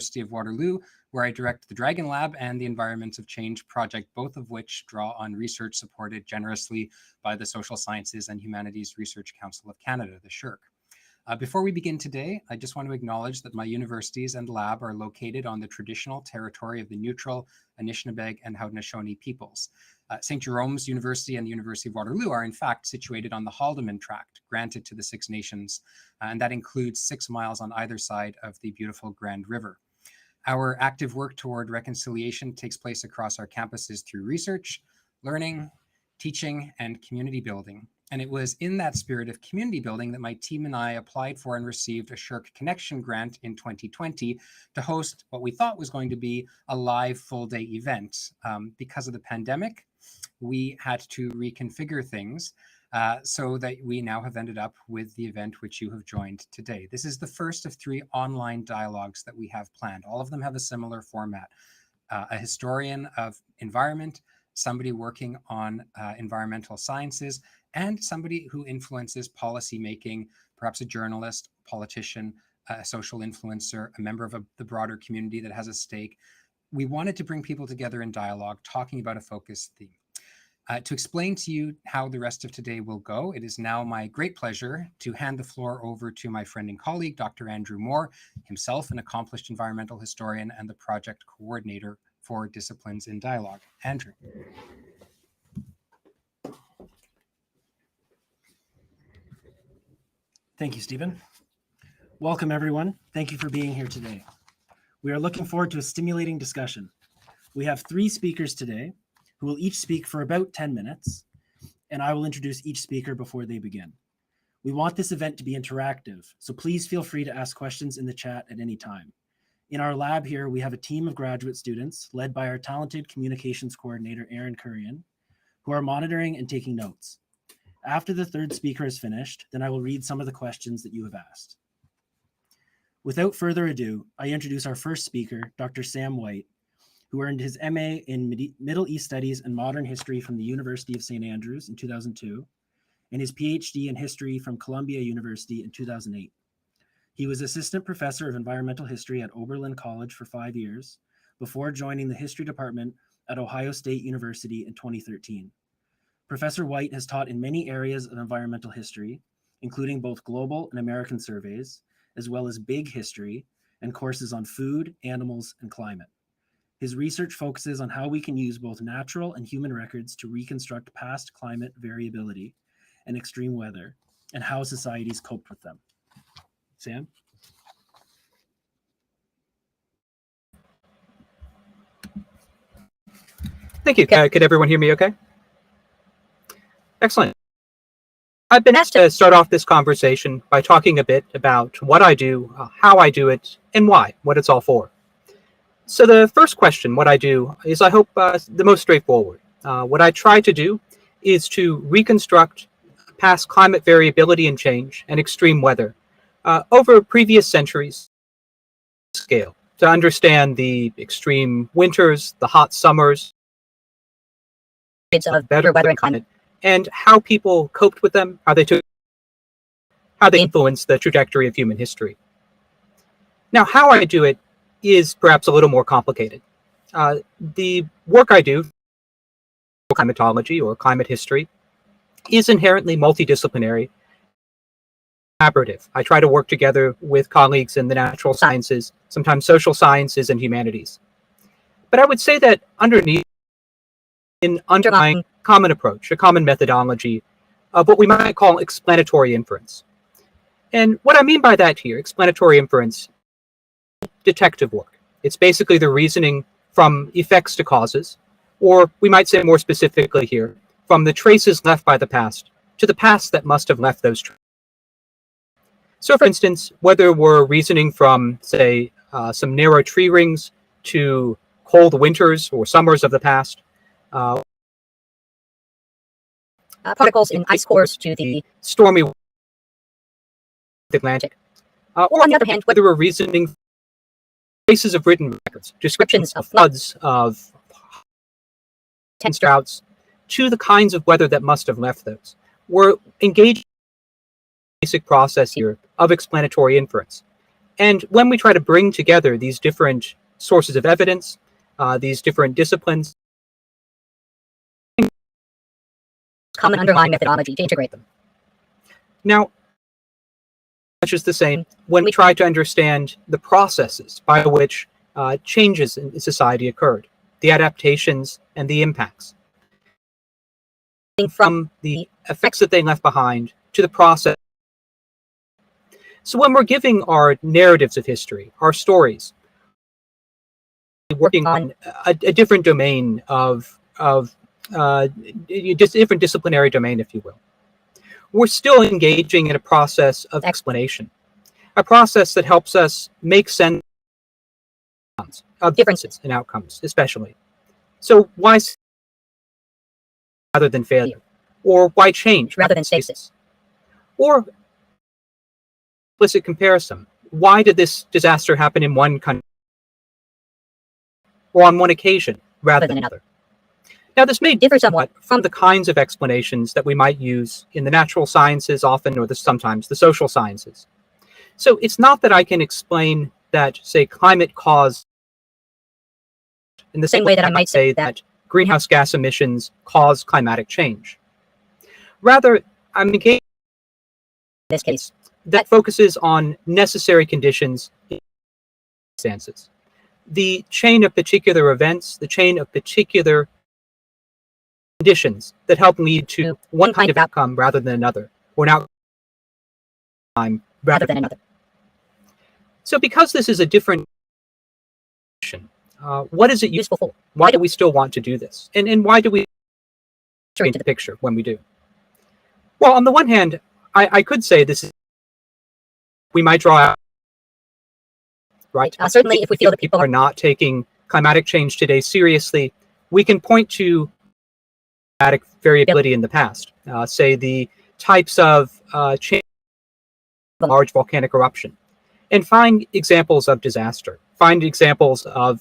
University of Waterloo, where I direct the Dragon Lab and the Environments of Change project, both of which draw on research supported generously by the Social Sciences and Humanities Research Council of Canada, the SSHRC. Before we begin today, I just want to acknowledge that my universities and lab are located on the traditional territory of the Neutral, Anishinaabeg, and Haudenosaunee peoples. St. Jerome's University and the University of Waterloo are in fact situated on the Haldimand Tract, granted to the Six Nations, and that includes 6 miles on either side of the beautiful Grand River. Our active work toward reconciliation takes place across our campuses through research, learning, teaching, and community building. And it was in that spirit of community building that my team and I applied for and received a SSHRC Connection grant in 2020 to host what we thought was going to be a live full-day event. Because of the pandemic, we had to reconfigure things so that we now have ended up with the event which you have joined today. This is the first of 3 online dialogues that we have planned. All of them have a similar format. A historian of environment, somebody working on environmental sciences, and somebody who influences policy making, perhaps a journalist, politician, a social influencer, a member of the broader community that has a stake. We wanted to bring people together in dialogue, talking about a focused theme. To explain to you how the rest of today will go, it is now my great pleasure to hand the floor over to my friend and colleague, Dr. Andrew Moore, himself an accomplished environmental historian and the project coordinator for Disciplines in Dialogue. Andrew. Thank you, Stephen. Welcome, everyone. Thank you for being here today. We are looking forward to a stimulating discussion. We have 3 speakers today who will each speak for about 10 minutes, and I will introduce each speaker before they begin. We want this event to be interactive, so please feel free to ask questions in the chat at any time. In our lab here, we have a team of graduate students led by our talented communications coordinator, Erin Kurian, who are monitoring and taking notes. After the 3rd speaker is finished, then I will read some of the questions that you have asked. Without further ado, I introduce our first speaker, Dr. Sam White, who earned his MA in Middle East Studies and Modern History from the University of St. Andrews in 2002, and his PhD in History from Columbia University in 2008. He was Assistant Professor of Environmental History at Oberlin College for 5 years, before joining the History Department at Ohio State University in 2013. Professor White has taught in many areas of environmental history, including both global and American surveys, as well as big history and courses on food, animals, and climate. His research focuses on how we can use both natural and human records to reconstruct past climate variability and extreme weather, and how societies coped with them. Sam? Thank you. Could everyone hear me okay? Excellent. I've been asked to start off this conversation by talking a bit about what I do, how I do it, and why, what it's all for. So the first question, what I do, is I hope the most straightforward. What I try to do is to reconstruct past climate variability and change and extreme weather over previous centuries scale to understand the extreme winters, the hot summers, of better weather and climate, and how people coped with them, how they influenced the trajectory of human history. Now, how I do it is perhaps a little more complicated. The work I do, climatology or climate history, is inherently multidisciplinary, collaborative. I try to work together with colleagues in the natural sciences, sometimes social sciences and humanities. But I would say that underneath an underlying common approach, a common methodology of what we might call explanatory inference. And what I mean by that here, explanatory inference, detective work. It's basically the reasoning from effects to causes, or we might say more specifically here, from the traces left by the past to the past that must have left those traces. So for instance, whether we're reasoning from, say, some narrow tree rings to cold winters or summers of the past, particles in ice cores to the stormy Atlantic, or on the other hand, whether we're reasoning traces of written records, descriptions of floods, of intense droughts, to the kinds of weather that must have left those. We're engaged in the basic process here of explanatory inference. And when we try to bring together these different sources of evidence, these different disciplines, common underlying methodology to integrate them. Now, much is the same when we try to understand the processes by which changes in society occurred, the adaptations and the impacts, from the effects that they left behind to the process. So when we're giving our narratives of history, our stories, working on a different domain just different disciplinary domain, if you will, we're still engaging in a process of explanation, a process that helps us make sense of differences in outcomes, especially. So why rather than failure? Or why change rather than stasis? Or implicit comparison. Why did this disaster happen in one country or on one occasion rather than another? Now, this may differ somewhat from the kinds of explanations that we might use in the natural sciences often, or sometimes the social sciences. So it's not that I can explain that, say, climate caused in the same way that I might say that greenhouse gas emissions cause climatic change. Rather, I'm engaging in this case that focuses on necessary conditions in circumstances. The chain of particular events, the chain of particular conditions that help lead to one kind of outcome rather than another, or an outcome rather than another. So because this is a different what is it useful for? Why do we still want to do this? And why do we enter into the picture when we do? Well, on the one hand, I could say this is, we might draw out, right? Certainly, if we feel that people are not taking climatic change today seriously, we can point to climatic variability in the past. Say the types of change, large volcanic eruption, and find examples of disaster. Find examples of,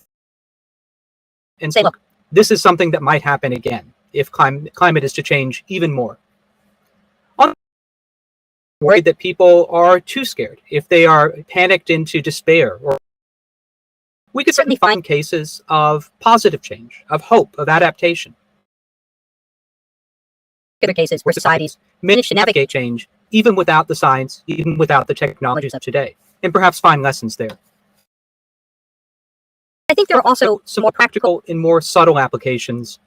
and say, look, this is something that might happen again if climate is to change even more. I'm worried that people are too scared, if they are panicked into despair, or we could certainly find cases of positive change, of hope, of adaptation. Other cases where societies manage to navigate change even without the science, even without the technologies of today, and perhaps find lessons there. I think there are also some more practical and more subtle applications.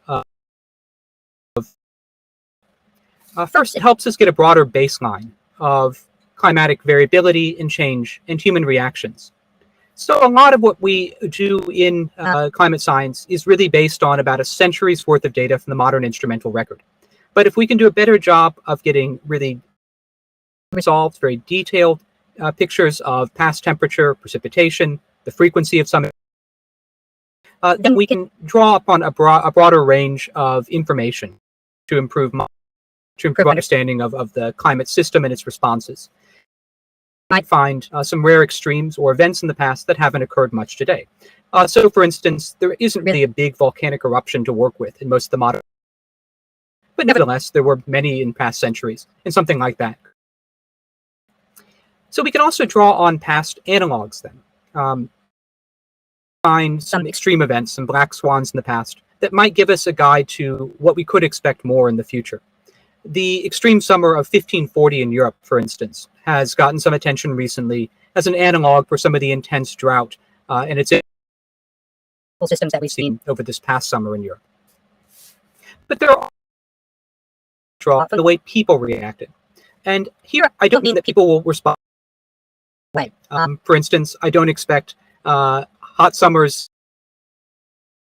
First, it helps us get a broader baseline of climatic variability and change and human reactions. So a lot of what we do in climate science is really based on about a century's worth of data from the modern instrumental record. But if we can do a better job of getting really resolved, very detailed pictures of past temperature, precipitation, the frequency of some, then we can draw upon a broader range of information to improve understanding of the climate system and its responses. You might find some rare extremes or events in the past that haven't occurred much today. So, for instance, there isn't really a big volcanic eruption to work with in most of the modern, but nevertheless, there were many in past centuries, and something like that. So we can also draw on past analogs then. Find some extreme events, some black swans in the past, that might give us a guide to what we could expect more in the future. The extreme summer of 1540 in Europe, for instance, has gotten some attention recently as an analog for some of the intense drought and its systems that we've seen over this past summer in Europe. But there are draw from the way people reacted. And here, I don't mean that people will respond. Right. For instance, I don't expect hot summers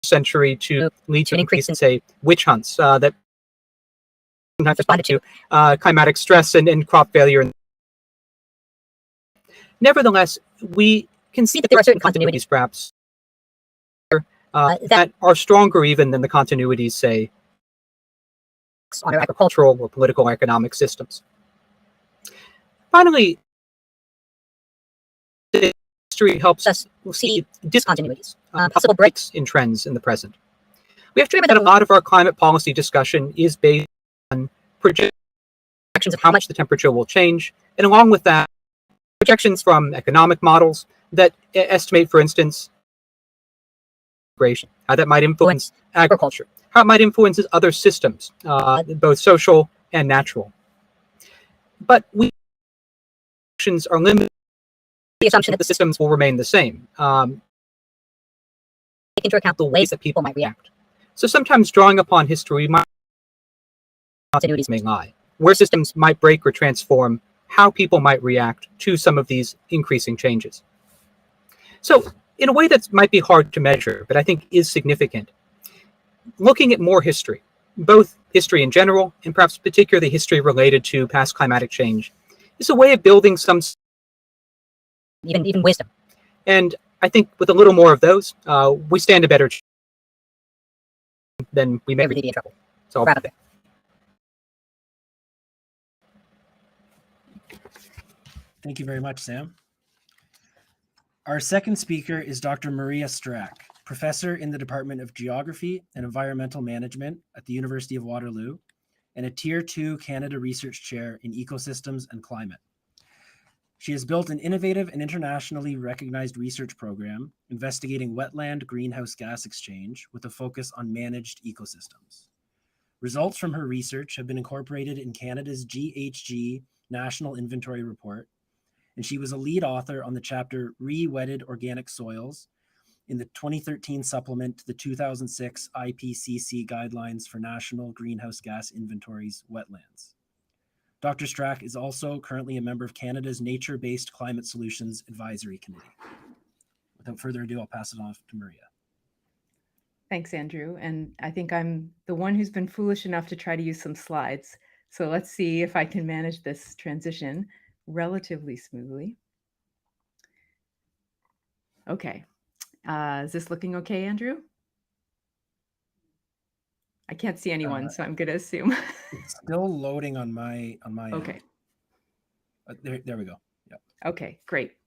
century to lead to an increase in, say, witch hunts that sometimes responded to climatic stress and crop failure. Nevertheless, we can see that there are certain continuities, perhaps, that are stronger even than the continuities, say, on our agricultural or political economic systems. Finally, history helps us see discontinuities, possible breaks in trends in the present. We have to remember that a lot of our climate policy discussion is based on projections of how much the temperature will change, and along with that, projections from economic models, that estimate, for instance, migration, how that might influence agriculture, how it might influence other systems, both social and natural. But actions are limited. The assumption that the systems will remain the same. take into account the ways that people might react. So sometimes drawing upon history might continuities may lie, where systems might break or transform, how people might react to some of these increasing changes. So in a way that might be hard to measure, but I think is significant, looking at more history, both history in general and perhaps particularly history related to past climatic change, is a way of building some Even wisdom. And I think with a little more of those, we stand a better chance than we may Really be in trouble. So Proud of it. Thank you very much, Sam. Our second speaker is Dr. Maria Strack, professor in the Department of Geography and Environmental Management at the University of Waterloo, and a Tier 2 Canada Research Chair in Ecosystems and Climate. She has built an innovative and internationally recognized research program investigating wetland greenhouse gas exchange with a focus on managed ecosystems. Results from her research have been incorporated in Canada's GHG National Inventory Report, and she was a lead author on the chapter Re-Wetted Organic Soils in the 2013 supplement to the 2006 IPCC Guidelines for National Greenhouse Gas Inventories Wetlands. Dr. Strack is also currently a member of Canada's Nature-Based Climate Solutions Advisory Committee. Without further ado, I'll pass it off to Maria. Thanks, Andrew. And I think I'm the one who's been foolish enough to try to use some slides. So let's see if I can manage this transition relatively smoothly. Okay. Is this looking okay, Andrew? I can't see anyone, so I'm going to assume. It's still loading on my Okay. There we go. Yeah. Okay, great.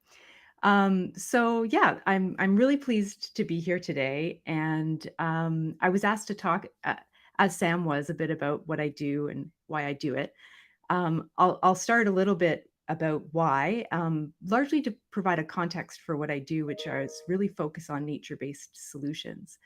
So yeah, I'm really pleased to be here today, and I was asked to talk, as Sam was, a bit about what I do and why I do it. I'll start a little bit about why, largely to provide a context for what I do, which is really focus on nature-based solutions.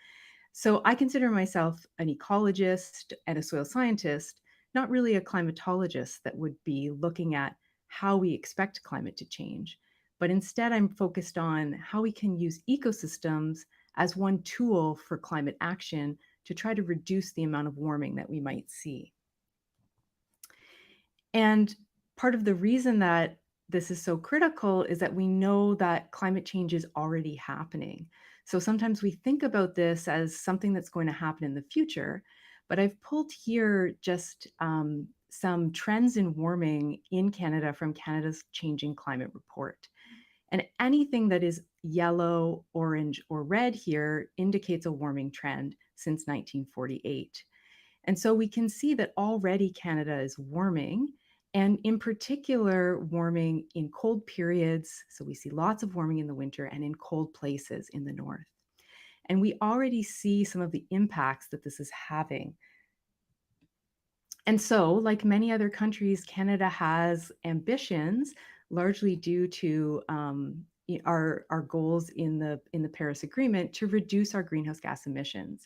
So I consider myself an ecologist and a soil scientist, not really a climatologist that would be looking at how we expect climate to change. But instead, I'm focused on how we can use ecosystems as one tool for climate action to try to reduce the amount of warming that we might see. And part of the reason that this is so critical is that we know that climate change is already happening. So sometimes we think about this as something that's going to happen in the future, but I've pulled here just some trends in warming in Canada from Canada's Changing Climate Report. And anything that is yellow, orange, or red here indicates a warming trend since 1948. And so we can see that already Canada is warming, and in particular, warming in cold periods. So we see lots of warming in the winter and in cold places in the north. And we already see some of the impacts that this is having. And so, like many other countries, Canada has ambitions, largely due to our goals in the Paris Agreement to reduce our greenhouse gas emissions.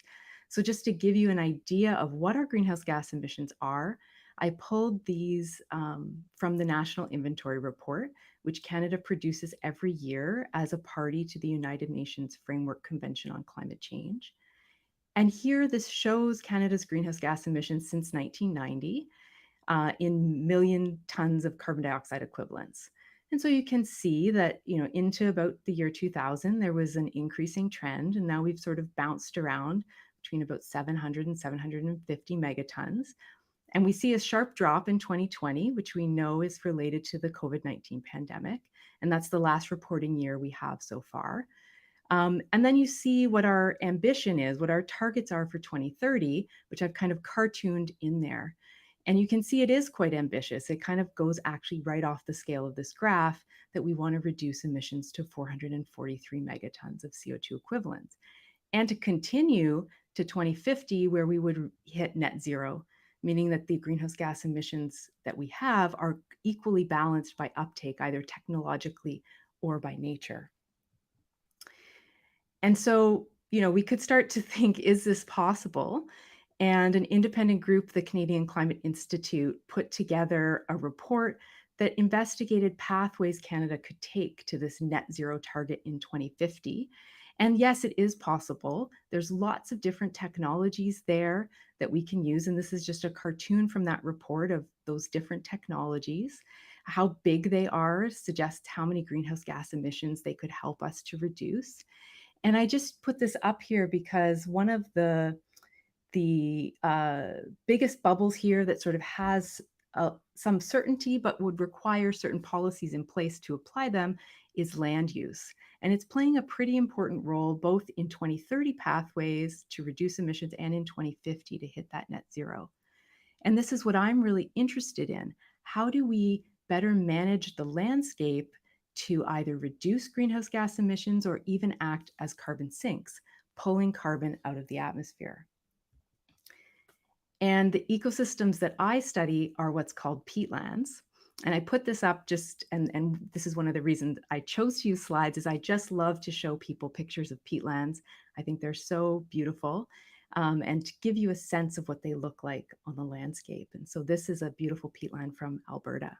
So just to give you an idea of what our greenhouse gas emissions are, I pulled these from the National Inventory Report, which Canada produces every year as a party to the United Nations Framework Convention on Climate Change. And here this shows Canada's greenhouse gas emissions since 1990 in million tons of carbon dioxide equivalents. And so you can see that, into about the year 2000, there was an increasing trend, and now we've sort of bounced around between about 700 and 750 megatons. And we see a sharp drop in 2020, which we know is related to the COVID-19 pandemic. And that's the last reporting year we have so far. And then you see what our ambition is, what our targets are for 2030, which I've kind of cartooned in there. And you can see it is quite ambitious. It kind of goes actually right off the scale of this graph that we want to reduce emissions to 443 megatons of CO2 equivalents. And to continue to 2050, where we would hit net zero, meaning that the greenhouse gas emissions that we have are equally balanced by uptake, either technologically or by nature. And so, we could start to think, is this possible? And an independent group, the Canadian Climate Institute, put together a report that investigated pathways Canada could take to this net zero target in 2050. And yes, it is possible. There's lots of different technologies there that we can use. And this is just a cartoon from that report of those different technologies. How big they are suggests how many greenhouse gas emissions they could help us to reduce. And I just put this up here because one of the biggest bubbles here that sort of has some certainty but would require certain policies in place to apply them is land use. And it's playing a pretty important role both in 2030 pathways to reduce emissions and in 2050 to hit that net zero. And this is what I'm really interested in. How do we better manage the landscape to either reduce greenhouse gas emissions or even act as carbon sinks, pulling carbon out of the atmosphere? And the ecosystems that I study are what's called peatlands. And I put this up just, and this is one of the reasons I chose to use slides, is I just love to show people pictures of peatlands. I think they're so beautiful. And to give you a sense of what they look like on the landscape. And so this is a beautiful peatland from Alberta.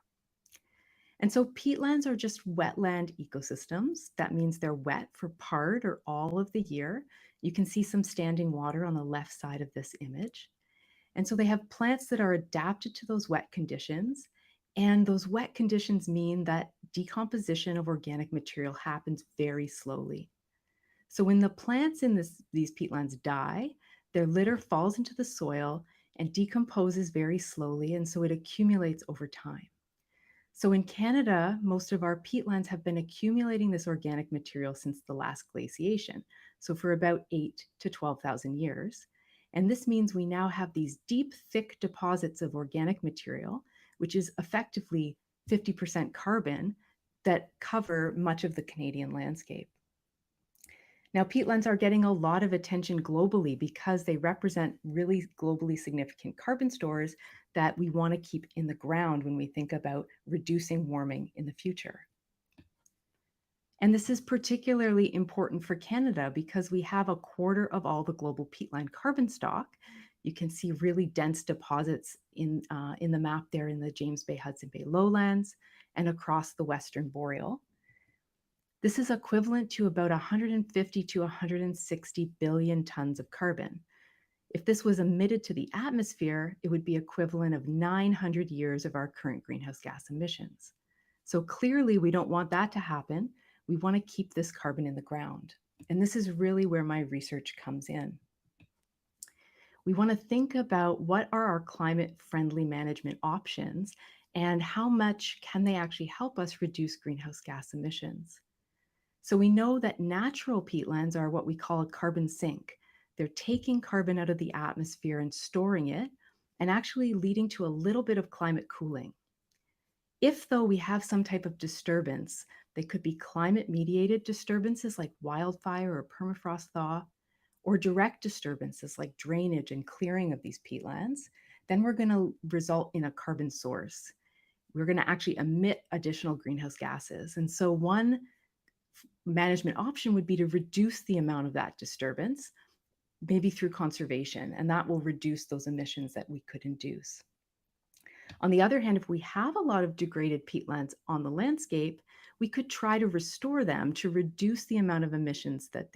And so peatlands are just wetland ecosystems. That means they're wet for part or all of the year. You can see some standing water on the left side of this image. And so they have plants that are adapted to those wet conditions. And those wet conditions mean that decomposition of organic material happens very slowly. So when the plants in these peatlands die, their litter falls into the soil and decomposes very slowly. And so it accumulates over time. So in Canada, most of our peatlands have been accumulating this organic material since the last glaciation. So for about 8 to 12,000 years. And this means we now have these deep, thick deposits of organic material, which is effectively 50% carbon, that cover much of the Canadian landscape. Now, peatlands are getting a lot of attention globally because they represent really globally significant carbon stores that we want to keep in the ground when we think about reducing warming in the future. And this is particularly important for Canada because we have a quarter of all the global peatland carbon stock. You can see really dense deposits in the map there in the James Bay, Hudson Bay lowlands and across the Western Boreal. This is equivalent to about 150 to 160 billion tons of carbon. If this was emitted to the atmosphere, it would be equivalent of 900 years of our current greenhouse gas emissions. So clearly we don't want that to happen. We want to keep this carbon in the ground. And this is really where my research comes in. We want to think about what are our climate-friendly management options and how much can they actually help us reduce greenhouse gas emissions. So we know that natural peatlands are what we call a carbon sink. They're taking carbon out of the atmosphere and storing it and actually leading to a little bit of climate cooling. If, though, we have some type of disturbance, they could be climate-mediated disturbances like wildfire or permafrost thaw, or direct disturbances like drainage and clearing of these peatlands, then we're going to result in a carbon source. We're going to actually emit additional greenhouse gases. And so one management option would be to reduce the amount of that disturbance, maybe through conservation, and that will reduce those emissions that we could induce. On the other hand, if we have a lot of degraded peatlands on the landscape, we could try to restore them to reduce the amount of emissions that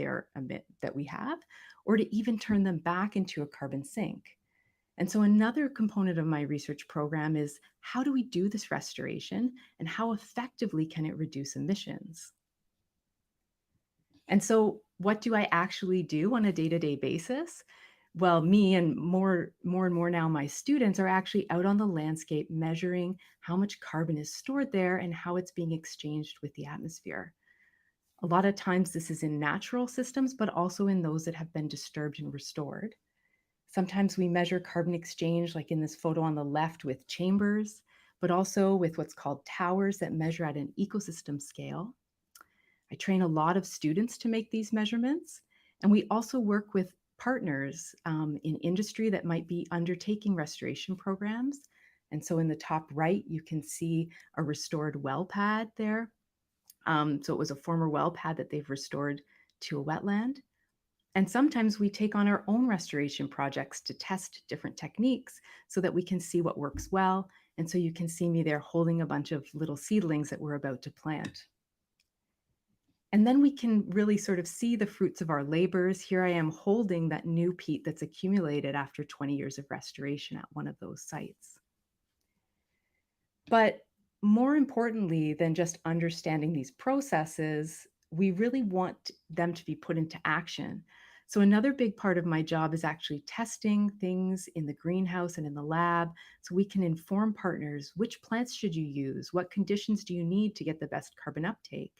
we have, or to even turn them back into a carbon sink. And so another component of my research program is how do we do this restoration and how effectively can it reduce emissions? And so what do I actually do on a day-to-day basis? Well, me and more and more now my students are actually out on the landscape measuring how much carbon is stored there and how it's being exchanged with the atmosphere. A lot of times this is in natural systems, but also in those that have been disturbed and restored. Sometimes we measure carbon exchange, like in this photo on the left with chambers, but also with what's called towers that measure at an ecosystem scale. I train a lot of students to make these measurements, and we also work with partners in industry that might be undertaking restoration programs. And so in the top right, you can see a restored well pad there. So it was a former well pad that they've restored to a wetland. And sometimes we take on our own restoration projects to test different techniques so that we can see what works well. And so you can see me there holding a bunch of little seedlings that we're about to plant. And then we can really sort of see the fruits of our labors. Here I am holding that new peat that's accumulated after 20 years of restoration at one of those sites. But more importantly than just understanding these processes, we really want them to be put into action. So another big part of my job is actually testing things in the greenhouse and in the lab so we can inform partners which plants should you use, what conditions do you need to get the best carbon uptake.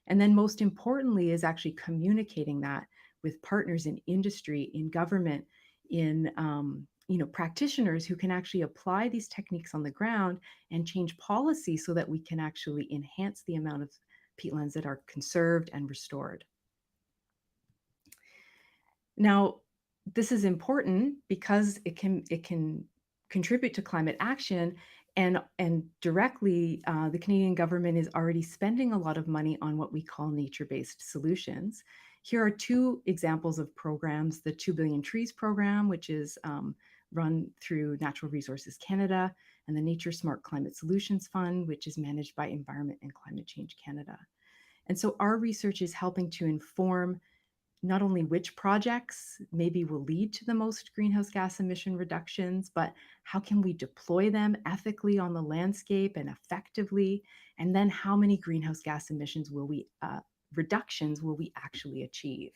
And then most importantly is actually communicating that with partners in industry, in government, in practitioners who can actually apply these techniques on the ground and change policy so that we can actually enhance the amount of peatlands that are conserved and restored. Now, this is important because it can contribute to climate action, and directly the Canadian government is already spending a lot of money on what we call nature-based solutions. Here are two examples of programs: the 2 Billion Trees program, which is run through Natural Resources Canada, and the Nature Smart Climate Solutions Fund, which is managed by Environment and Climate Change Canada. And so our research is helping to inform not only which projects maybe will lead to the most greenhouse gas emission reductions, but how can we deploy them ethically on the landscape and effectively? And then how many greenhouse gas emissions reductions will we actually achieve?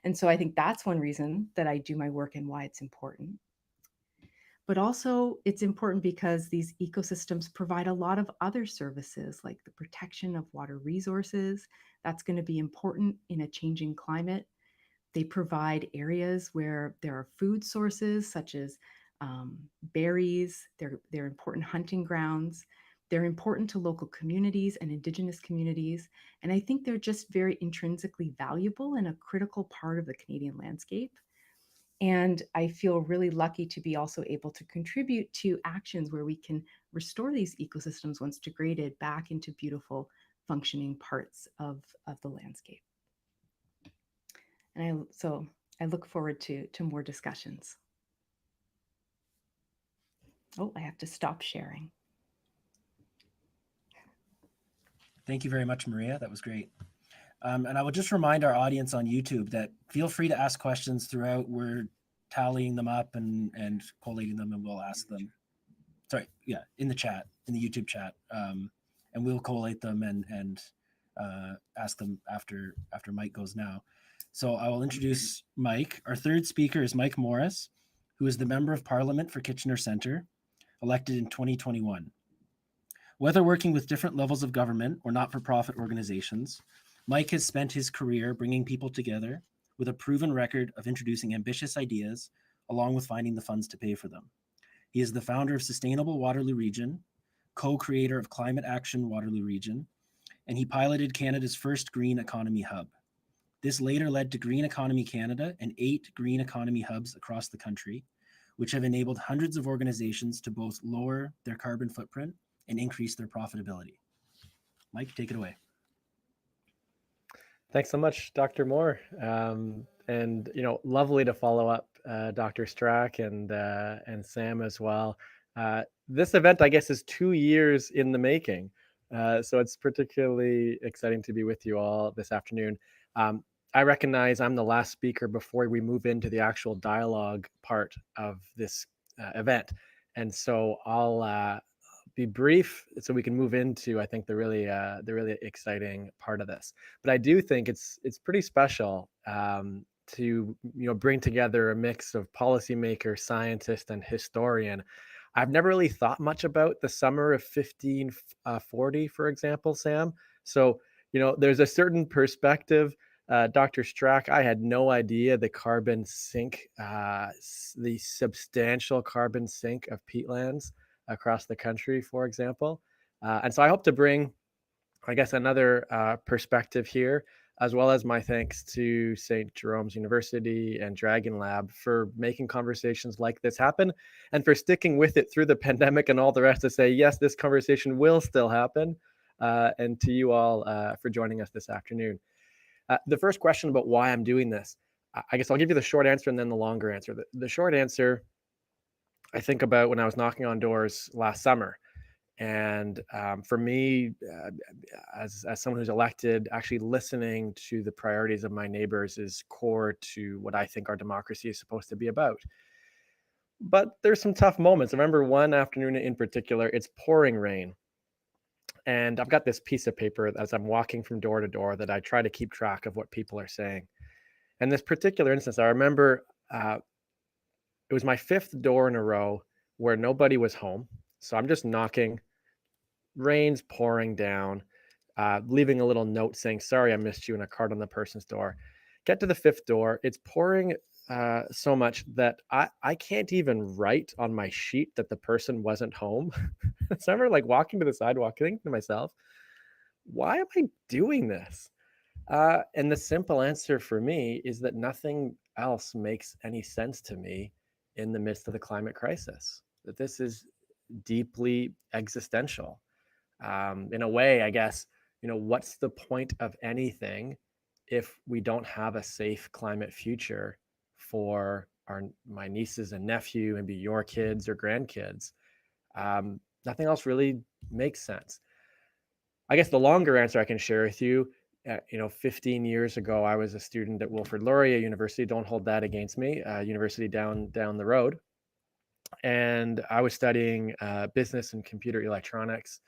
And so I think that's one reason that I do my work and why it's important. But also it's important because these ecosystems provide a lot of other services, like the protection of water resources. That's going to be important in a changing climate. They provide areas where there are food sources such as berries. They're important hunting grounds. They're important to local communities and Indigenous communities. And I think they're just very intrinsically valuable and a critical part of the Canadian landscape. And I feel really lucky to be also able to contribute to actions where we can restore these ecosystems once degraded back into beautiful functioning parts of the landscape. And I look forward to more discussions. Oh, I have to stop sharing. Thank you very much, Maria. That was great. And I will just remind our audience on YouTube that feel free to ask questions throughout. We're tallying them up and collating them, and we'll ask them. Sorry, yeah, in the chat, in the YouTube chat, and we'll collate them and ask them after Mike goes now. So I will introduce Mike. Our third speaker is Mike Morrice, who is the Member of Parliament for Kitchener Centre, elected in 2021. Whether working with different levels of government or not-for-profit organizations, Mike has spent his career bringing people together with a proven record of introducing ambitious ideas, along with finding the funds to pay for them. He is the founder of Sustainable Waterloo Region, co-creator of ClimateActionWR Waterloo Region, and he piloted Canada's first green economy hub. This later led to Green Economy Canada and 8 green economy hubs across the country, which have enabled hundreds of organizations to both lower their carbon footprint and increase their profitability. Mike, take it away. Thanks so much, Dr. Moore. And lovely to follow up Dr. Strack and Sam as well. This event, I guess, is 2 years in the making. So it's particularly exciting to be with you all this afternoon. I recognize I'm the last speaker before we move into the actual dialogue part of this event. And so I'll be brief so we can move into, I think, the really exciting part of this. But I do think it's pretty special to bring together a mix of policymaker, scientist, and historian. I've never really thought much about the summer of 1540, for example, Sam. So there's a certain perspective. Dr. Strack, I had no idea the carbon sink, the substantial carbon sink of peatlands across the country, for example. And so I hope to bring, I guess, another perspective here, as well as my thanks to St. Jerome's University and Dragon Lab for making conversations like this happen and for sticking with it through the pandemic and all the rest to say, yes, this conversation will still happen. And to you all for joining us this afternoon. The first question about why I'm doing this, I guess I'll give you the short answer and then the longer answer. The short answer, I think about when I was knocking on doors last summer. And for me, as someone who's elected, actually listening to the priorities of my neighbors is core to what I think our democracy is supposed to be about. But there's some tough moments. I remember one afternoon in particular, it's pouring rain. And I've got this piece of paper as I'm walking from door to door that I try to keep track of what people are saying. And this particular instance, I remember it was my 5th door in a row where nobody was home. So I'm just knocking, rain's pouring down, leaving a little note saying, sorry, I missed you, and a card on the person's door. Get to the 5th door. It's pouring so much that I can't even write on my sheet that the person wasn't home. So I remember like walking to the sidewalk, thinking to myself, why am I doing this? And the simple answer for me is that nothing else makes any sense to me in the midst of the climate crisis, that this is deeply existential. In a way, I guess, what's the point of anything if we don't have a safe climate future for my nieces and nephew, maybe your kids or grandkids? Nothing else really makes sense. I guess the longer answer I can share with you, 15 years ago, I was a student at Wilfrid Laurier University. Don't hold that against me. University down the road. And I was studying business and computer electronics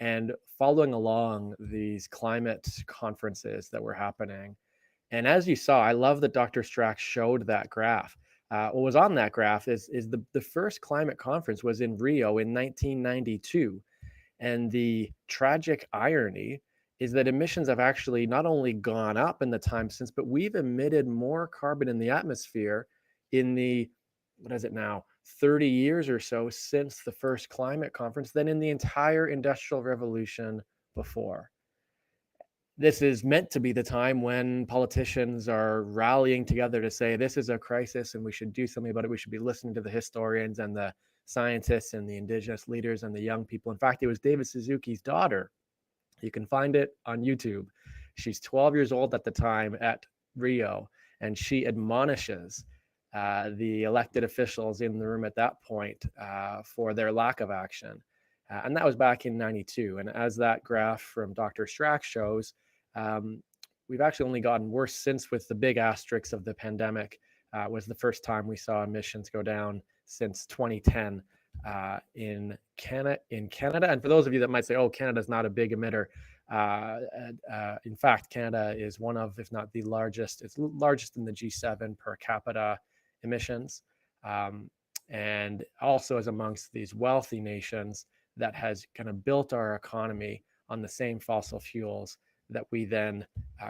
and following along these climate conferences that were happening. And as you saw, I love that Dr. Strack showed that graph. What was on that graph is the first climate conference was in Rio in 1992. And the tragic irony is that emissions have actually not only gone up in the time since, but we've emitted more carbon in the atmosphere in the, what is it now, 30 years or so since the first climate conference than in the entire industrial revolution before. This is meant to be the time when politicians are rallying together to say this is a crisis and we should do something about it. We should be listening to the historians and the scientists and the indigenous leaders and the young people. In fact, it was David Suzuki's daughter. You can find it on YouTube. She's 12 years old at the time at Rio, and she admonishes the elected officials in the room at that point for their lack of action. And that was back in 92. And as that graph from Dr. Strack shows, we've actually only gotten worse since, with the big asterisks of the pandemic. Was the first time we saw emissions go down since 2010 in Canada. And for those of you that might say, oh, Canada's not a big emitter, in fact, Canada is one of, if not the largest, it's largest in the G7 per capita emissions, and also is amongst these wealthy nations that has kind of built our economy on the same fossil fuels that we then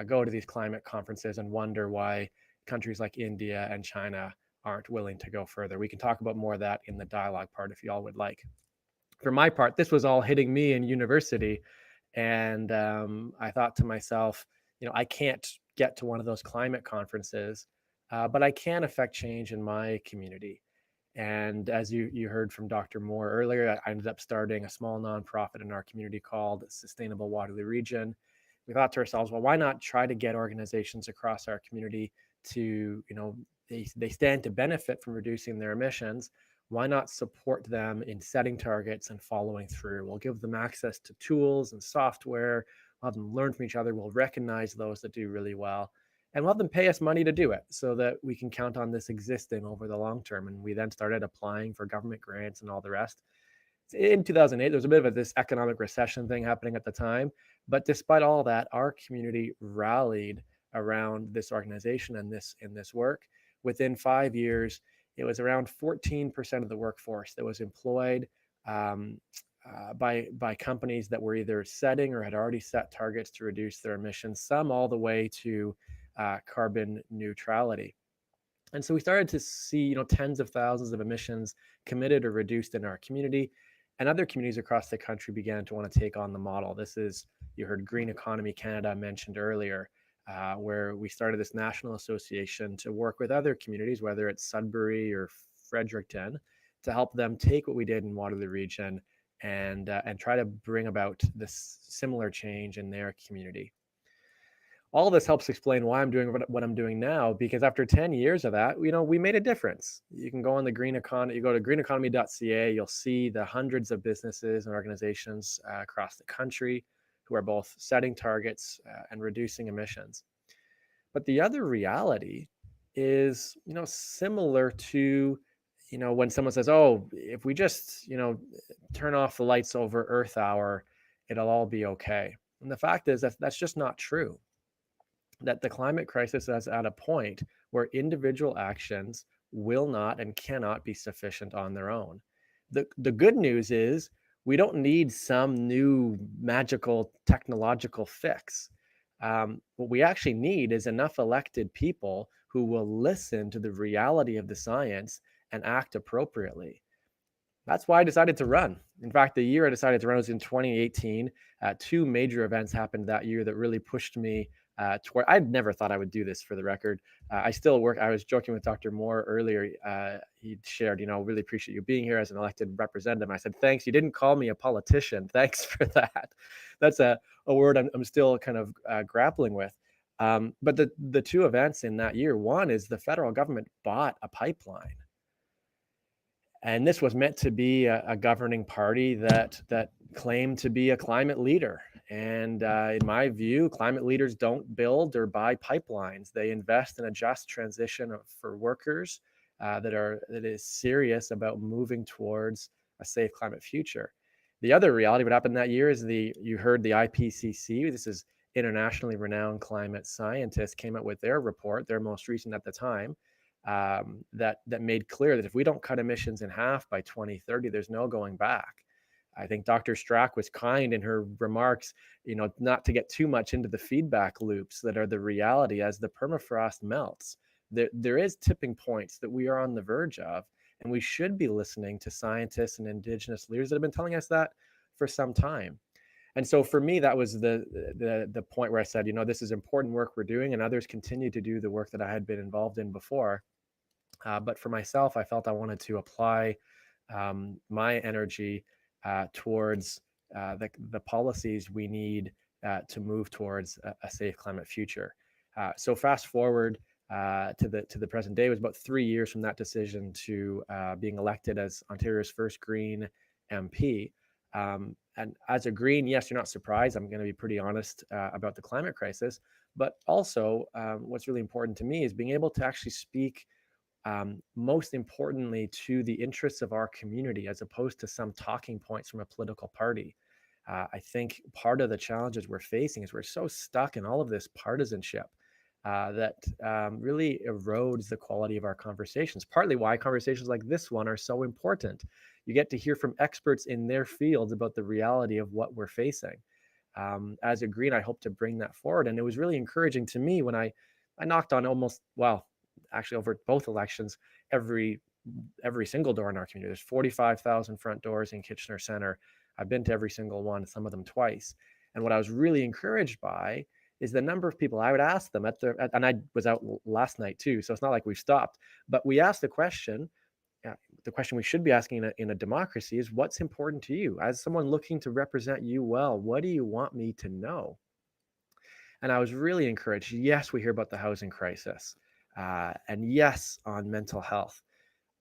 go to these climate conferences and wonder why countries like India and China aren't willing to go further. We can talk about more of that in the dialogue part if y'all would like. For my part, this was all hitting me in university, and I thought to myself, I can't get to one of those climate conferences, but I can affect change in my community. And as you heard from Dr. Moore earlier, I ended up starting a small nonprofit in our community called Sustainable Waterloo Region. We thought to ourselves, well, why not try to get organizations across our community to, they stand to benefit from reducing their emissions. Why not support them in setting targets and following through? We'll give them access to tools and software. We'll have them learn from each other. We'll recognize those that do really well. And we'll have them pay us money to do it so that we can count on this existing over the long term. And we then started applying for government grants and all the rest. In 2008, there was a bit of this economic recession thing happening at the time. But despite all that, our community rallied around this organization and this work. Within 5 years, it was around 14% of the workforce that was employed by companies that were either setting or had already set targets to reduce their emissions, some all the way to carbon neutrality. And so we started to see, tens of thousands of emissions committed or reduced in our community, and other communities across the country began to want to take on the model. This is, you heard Green Economy Canada mentioned earlier, where we started this national association to work with other communities, whether it's Sudbury or Fredericton, to help them take what we did in Waterloo Region and try to bring about this similar change in their community. all this helps explain why I'm doing what I'm doing now, because after 10 years of that, we made a difference. You can go on the green economy, you go to greeneconomy.ca, you'll see the hundreds of businesses and organizations across the country who are both setting targets and reducing emissions. But the other reality is, similar to, when someone says, oh, if we just, turn off the lights over Earth Hour, it'll all be okay. And the fact is that that's just not true. That the climate crisis is at a point where individual actions will not and cannot be sufficient on their own. The good news is we don't need some new magical technological fix. What we actually need is enough elected people who will listen to the reality of the science and act appropriately. That's why I decided to run. In fact, the year I decided to run was in 2018. Two major events happened that year that really pushed me toward. I'd never thought I would do this, for the record. I still work. I was joking with Dr. Moore earlier. He shared, really appreciate you being here as an elected representative. I said, thanks. You didn't call me a politician. Thanks for that. That's a word I'm still kind of grappling with. But the two events in that year, one is the federal government bought a pipeline. And this was meant to be a governing party that claimed to be a climate leader. And in my view, climate leaders don't build or buy pipelines. They invest in a just transition for workers that is serious about moving towards a safe climate future. The other reality, what happened that year, is you heard the IPCC. This is internationally renowned climate scientists, came out with their report, their most recent at the time. That made clear that if we don't cut emissions in half by 2030, there's no going back. I think Dr. Strack was kind in her remarks, not to get too much into the feedback loops that are the reality as the permafrost melts. There is tipping points that we are on the verge of, and we should be listening to scientists and Indigenous leaders that have been telling us that for some time. And so for me, that was the point where I said, this is important work we're doing, and others continue to do the work that I had been involved in before. But for myself, I felt I wanted to apply my energy towards the policies we need to move towards a safe climate future. So fast forward to the present day, it was about 3 years from that decision to being elected as Ontario's first Green MP. And as a Green, yes, you're not surprised. I'm going to be pretty honest about the climate crisis. But also, what's really important to me is being able to actually speak most importantly to the interests of our community, as opposed to some talking points from a political party. I think part of the challenges we're facing is we're so stuck in all of this partisanship that really erodes the quality of our conversations. Partly why conversations like this one are so important. You get to hear from experts in their fields about the reality of what we're facing. As a Green, I hope to bring that forward. And it was really encouraging to me when I knocked on actually over both elections, every single door in our community. There's 45,000 front doors in Kitchener Centre. I've been to every single one, some of them twice. And what I was really encouraged by is the number of people. I would ask them and I was out last night too, so it's not like we've stopped, but we asked the question we should be asking in a democracy is, what's important to you? As someone looking to represent you well, what do you want me to know? And I was really encouraged. Yes, we hear about the housing crisis. And yes, on mental health.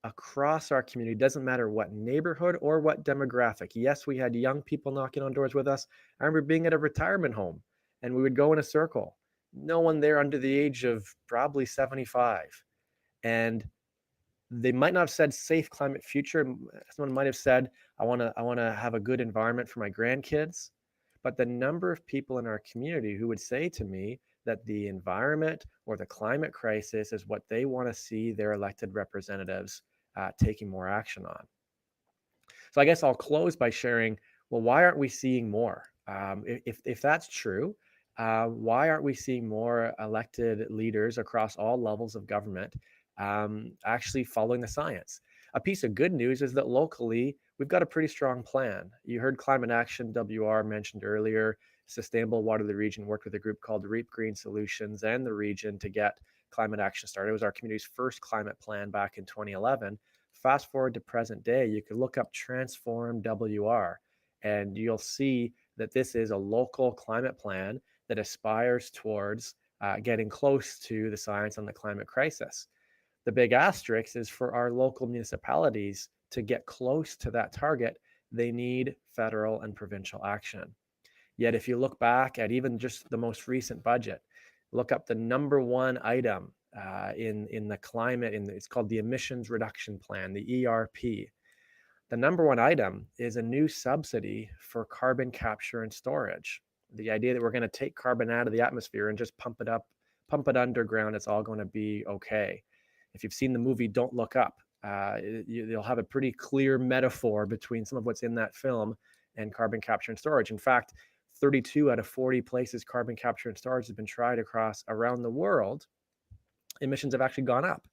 Across our community, doesn't matter what neighborhood or what demographic. Yes, we had young people knocking on doors with us. I remember being at a retirement home and we would go in a circle. No one there under the age of probably 75. And they might not have said safe climate future. Someone might have said, I want to have a good environment for my grandkids. But the number of people in our community who would say to me that the environment or the climate crisis is what they want to see their elected representatives taking more action on. So I guess I'll close by sharing, well, why aren't we seeing more? If that's true, why aren't we seeing more elected leaders across all levels of government actually following the science? A piece of good news is that locally, we've got a pretty strong plan. You heard ClimateActionWR mentioned earlier. Sustainable Waterloo Region worked with a group called Reap Green Solutions and the region to get climate action started. It was our community's first climate plan back in 2011. Fast forward to present day, you could look up Transform WR, and you'll see that this is a local climate plan that aspires towards getting close to the science on the climate crisis. The big asterisk is for our local municipalities to get close to that target, they need federal and provincial action. Yet if you look back at even just the most recent budget, look up the number one item in the climate, it's called the Emissions Reduction Plan, the ERP. The number one item is a new subsidy for carbon capture and storage. The idea that we're going to take carbon out of the atmosphere and just pump it underground, it's all going to be okay. If you've seen the movie Don't Look Up, you'll have a pretty clear metaphor between some of what's in that film and carbon capture and storage. In fact, 32 out of 40 places carbon capture and storage has been tried around the world, emissions have actually gone up.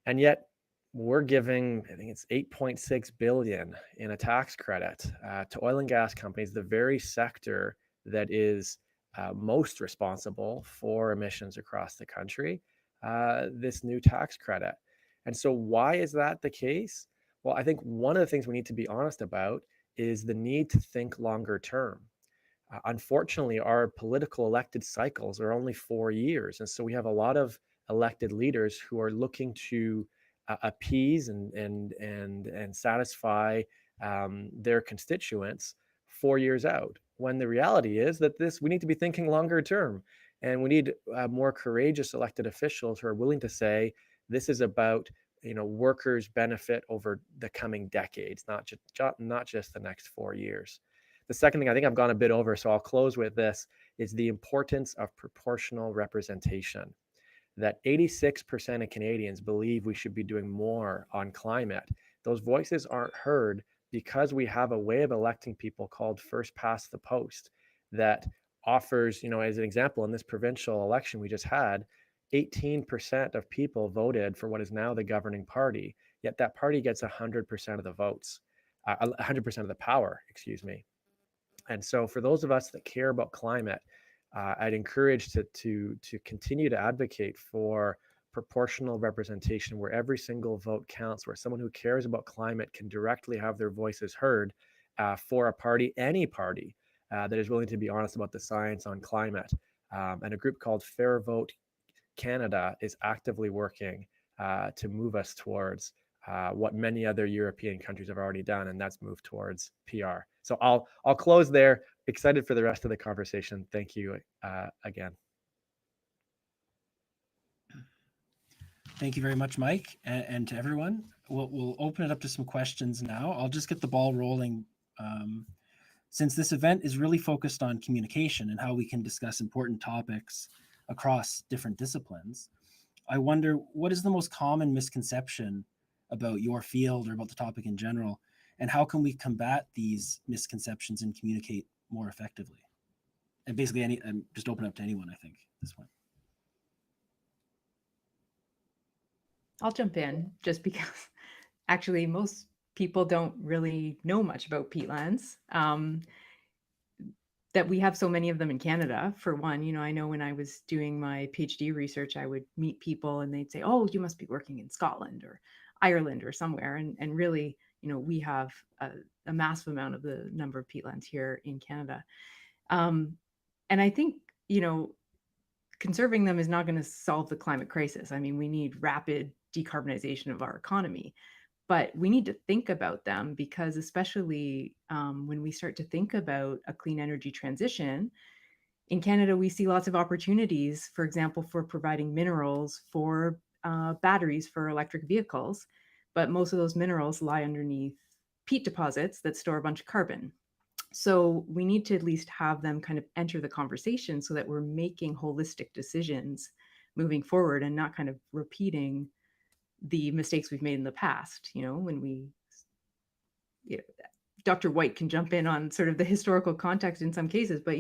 And yet we're giving, I think it's 8.6 billion in a tax credit to oil and gas companies, the very sector that is most responsible for emissions across the country, this new tax credit. And so why is that the case? Well, I think one of the things we need to be honest about is the need to think longer term. Unfortunately, our political elected cycles are only 4 years. And so we have a lot of elected leaders who are looking to appease and satisfy their constituents 4 years out, when the reality is that we need to be thinking longer term. And we need more courageous elected officials who are willing to say, this is about workers' benefit over the coming decades, not just the next 4 years. The second thing, I think I've gone a bit over, so I'll close with this, is the importance of proportional representation. That 86% of Canadians believe we should be doing more on climate. Those voices aren't heard because we have a way of electing people called first past the post that offers, as an example, in this provincial election we just had, 18% of people voted for what is now the governing party, yet that party gets 100% of the votes, 100% of the power, excuse me. And so for those of us that care about climate, I'd encourage to continue to advocate for proportional representation where every single vote counts, where someone who cares about climate can directly have their voices heard for a party, any party that is willing to be honest about the science on climate. And a group called Fair Vote Canada is actively working to move us towards what many other European countries have already done, and that's move towards PR. So I'll close there. Excited for the rest of the conversation. Thank you again. Thank you very much, Mike, and to everyone. We'll open it up to some questions now. I'll just get the ball rolling. Since this event is really focused on communication and how we can discuss important topics across different disciplines, I wonder, what is the most common misconception about your field or about the topic in general, and how can we combat these misconceptions and communicate more effectively? And basically, just open up to anyone, I think, at this point. I'll jump in just because actually most people don't really know much about peatlands. That we have so many of them in Canada, for one. I know when I was doing my PhD research, I would meet people and they'd say, oh, you must be working in Scotland or Ireland or somewhere. And really, we have a massive amount of the number of peatlands here in Canada. And I think, conserving them is not going to solve the climate crisis. I mean, we need rapid decarbonization of our economy, but we need to think about them because especially when we start to think about a clean energy transition, in Canada, we see lots of opportunities, for example, for providing minerals for batteries for electric vehicles, but most of those minerals lie underneath peat deposits that store a bunch of carbon. So we need to at least have them kind of enter the conversation so that we're making holistic decisions moving forward and not kind of repeating the mistakes we've made in the past. When Dr. White can jump in on sort of the historical context in some cases, but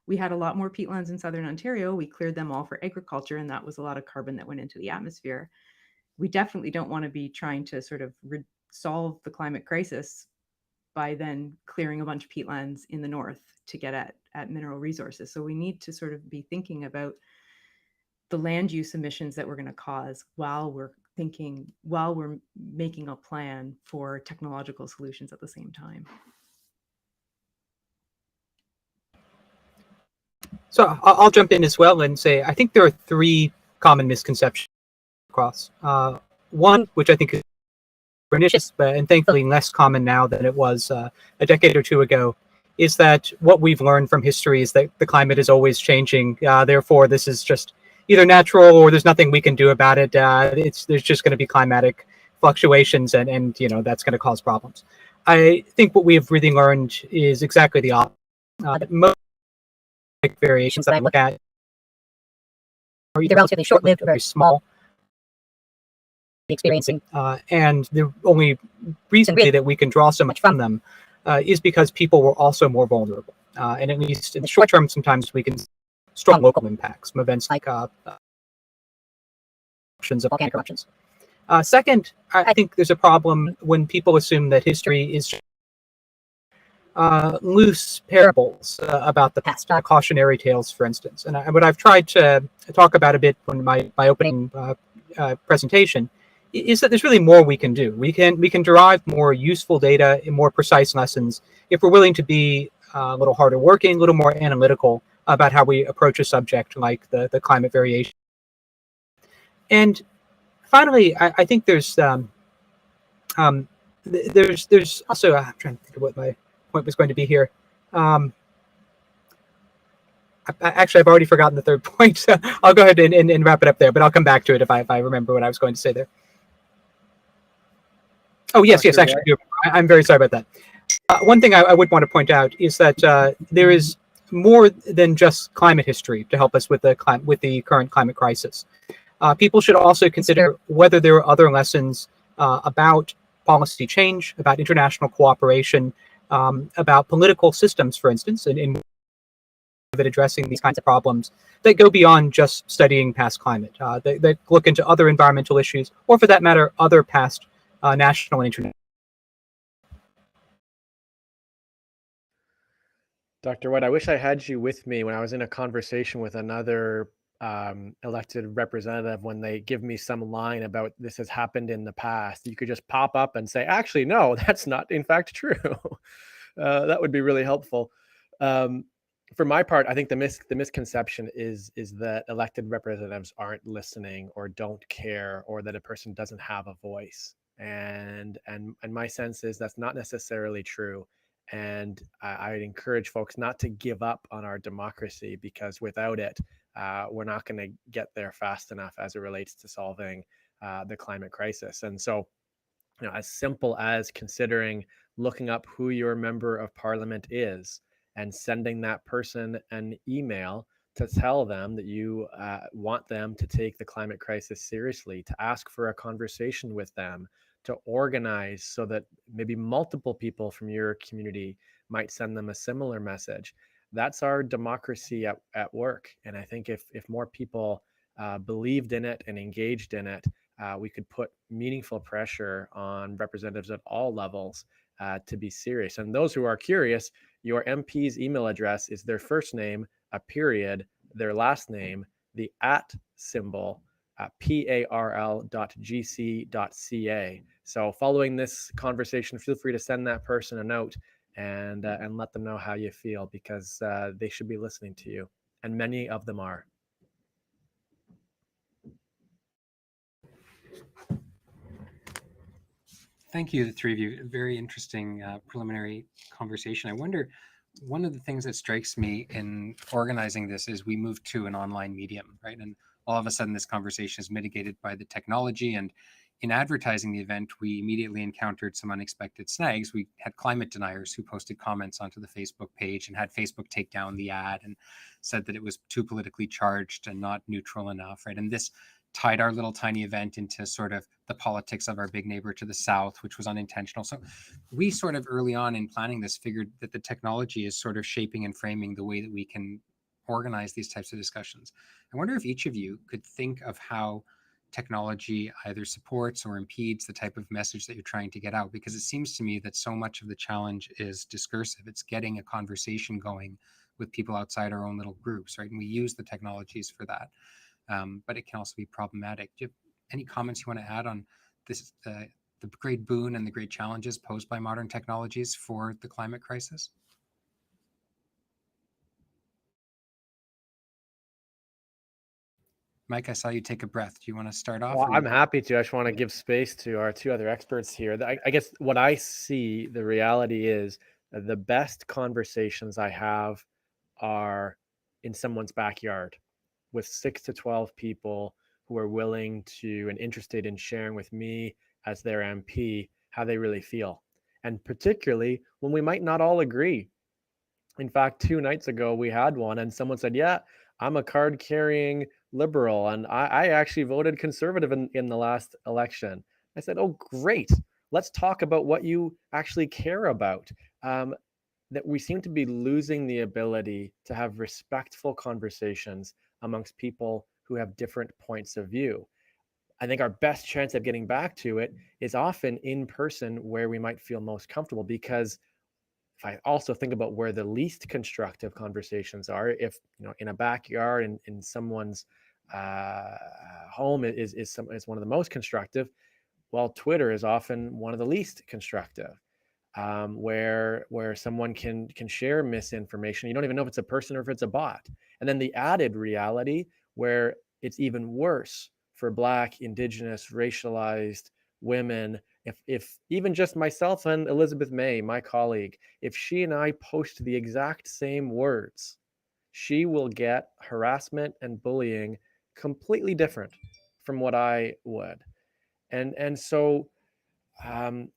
we had a lot more peatlands in Southern Ontario. We cleared them all for agriculture, and that was a lot of carbon that went into the atmosphere. We definitely don't want to be trying to sort of solve the climate crisis by then clearing a bunch of peatlands in the north to get at mineral resources. So we need to sort of be thinking about the land use emissions that we're going to cause while we're making a plan for technological solutions at the same time. So I'll jump in as well and say I think there are three common misconceptions across. One, which I think is pernicious, and thankfully less common now than it was a decade or two ago, is that what we've learned from history is that the climate is always changing. Therefore, this is just either natural or there's nothing we can do about it. There's just going to be climatic fluctuations, and that's going to cause problems. I think what we have really learned is exactly the opposite. Most variations that I look at are either relatively short-lived or very small. Experiencing, and the only reason really that we can draw so much from them is because people were also more vulnerable. And at least in the short term, sometimes we can see strong local impacts from events like eruptions of volcanic eruptions. Second, I think there's a problem when people assume that history is loose parables about the past, cautionary tales, for instance. And what I've tried to talk about a bit in my opening presentation is that there's really more we can do. We can derive more useful data and more precise lessons if we're willing to be a little harder working, a little more analytical about how we approach a subject like the climate variation. And finally, I think there's also, I'm trying to think of what my point was going to be here. Actually, I've already forgotten the third point, so I'll go ahead and wrap it up there, but I'll come back to it if I remember what I was going to say there. Oh, yes, actually, I'm very sorry about that. One thing I would want to point out is that there is more than just climate history to help us with the current climate crisis. People should also consider whether there are other lessons about policy change, about international cooperation, about political systems, for instance, in addressing these kinds of problems that go beyond just studying past climate. They look into other environmental issues, or for that matter, other past national and international. Dr. White, I wish I had you with me when I was in a conversation with another elected representative when they give me some line about this has happened in the past. You could just pop up and say, actually, no, that's not in fact true. That would be really helpful. For my part, I think the misconception is that elected representatives aren't listening or don't care, or that a person doesn't have a voice. And my sense is that's not necessarily true. And I'd encourage folks not to give up on our democracy, because without it, we're not going to get there fast enough as it relates to solving the climate crisis. And so, as simple as considering looking up who your member of parliament is and sending that person an email to tell them that you want them to take the climate crisis seriously, to ask for a conversation with them, to organize so that maybe multiple people from your community might send them a similar message. That's our democracy at work. And I think if more people believed in it and engaged in it, we could put meaningful pressure on representatives at all levels to be serious. And those who are curious, your MP's email address is their first name, a period, their last name, the @ symbol, parl.gc.ca. So following this conversation, feel free to send that person a note and let them know how you feel, because they should be listening to you, and many of them are. Thank you, the three of you. Very interesting preliminary conversation. I wonder, one of the things that strikes me in organizing this is we moved to an online medium, right? And all of a sudden this conversation is mitigated by the technology. And in advertising the event, we immediately encountered some unexpected snags. We had climate deniers who posted comments onto the Facebook page and had Facebook take down the ad and said that it was too politically charged and not neutral enough, right? And this tied our little tiny event into sort of the politics of our big neighbor to the south, which was unintentional. So we sort of early on in planning this figured that the technology is sort of shaping and framing the way that we can organize these types of discussions. I wonder if each of you could think of how technology either supports or impedes the type of message that you're trying to get out, because it seems to me that so much of the challenge is discursive. It's getting a conversation going with people outside our own little groups, right? And we use the technologies for that. But it can also be problematic. Do you have any comments you want to add on this, the great boon and the great challenges posed by modern technologies for the climate crisis? Mike, I saw you take a breath. Do you want to start off? Well, or I'm you- happy to. I just want to give space to our two other experts here. I guess what I see, the reality is the best conversations I have are in someone's backyard with 6 to 12 people who are willing to and interested in sharing with me as their MP how they really feel. And particularly when we might not all agree. In fact, 2 nights ago, we had one, and someone said, yeah, I'm a card carrying liberal, and I actually voted conservative in the last election. I said, oh, great. Let's talk about what you actually care about. That we seem to be losing the ability to have respectful conversations amongst people who have different points of view. I think our best chance of getting back to it is often in person where we might feel most comfortable, because if I also think about where the least constructive conversations are, if in a backyard in someone's home is one of the most constructive, well, Twitter is often one of the least constructive, where someone can share misinformation. You don't even know if it's a person or if it's a bot. And then the added reality where it's even worse for Black, Indigenous, racialized women. If even just myself and Elizabeth May, my colleague, if she and I post the exact same words, she will get harassment and bullying completely different from what I would. And so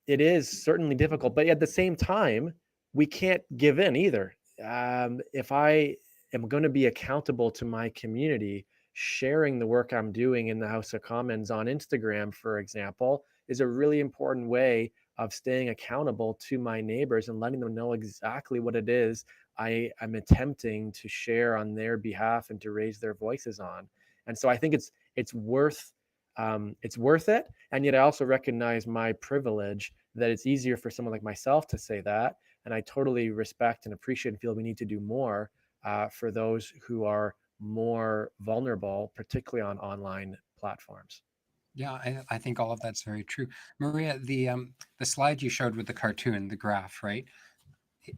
it is certainly difficult, but at the same time, we can't give in either. If I am going to be accountable to my community, sharing the work I'm doing in the House of Commons on Instagram, for example, is a really important way of staying accountable to my neighbors and letting them know exactly what it is I'm attempting to share on their behalf and to raise their voices on. And so I think it's worth it. And yet I also recognize my privilege that it's easier for someone like myself to say that. And I totally respect and appreciate and feel we need to do more for those who are more vulnerable, particularly on online platforms. Yeah, I think all of that's very true. Maria, the slide you showed with the cartoon, the graph, right?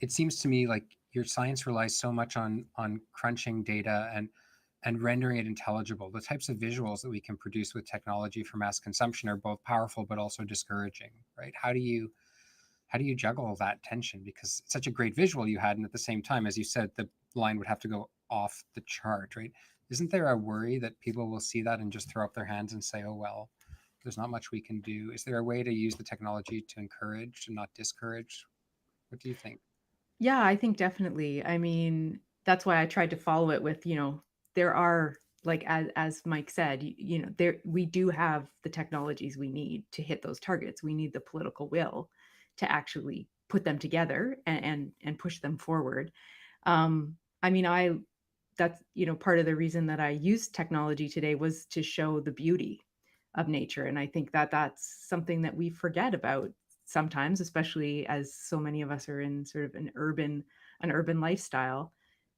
It seems to me like your science relies so much on crunching data and rendering it intelligible. The types of visuals that we can produce with technology for mass consumption are both powerful but also discouraging, right? How do you juggle that tension? Because it's such a great visual you had, and at the same time, as you said, the line would have to go off the chart, right? Isn't there a worry that people will see that and just throw up their hands and say, oh, well, there's not much we can do? Is there a way to use the technology to encourage and not discourage? What do you think? Yeah, I think definitely. I mean, that's why I tried to follow it with, there are, like as Mike said, there we do have the technologies we need to hit those targets. We need the political will to actually put them together and push them forward. I mean, that's part of the reason that I used technology today was to show the beauty of nature, and I think that that's something that we forget about sometimes, especially as so many of us are in sort of an urban lifestyle.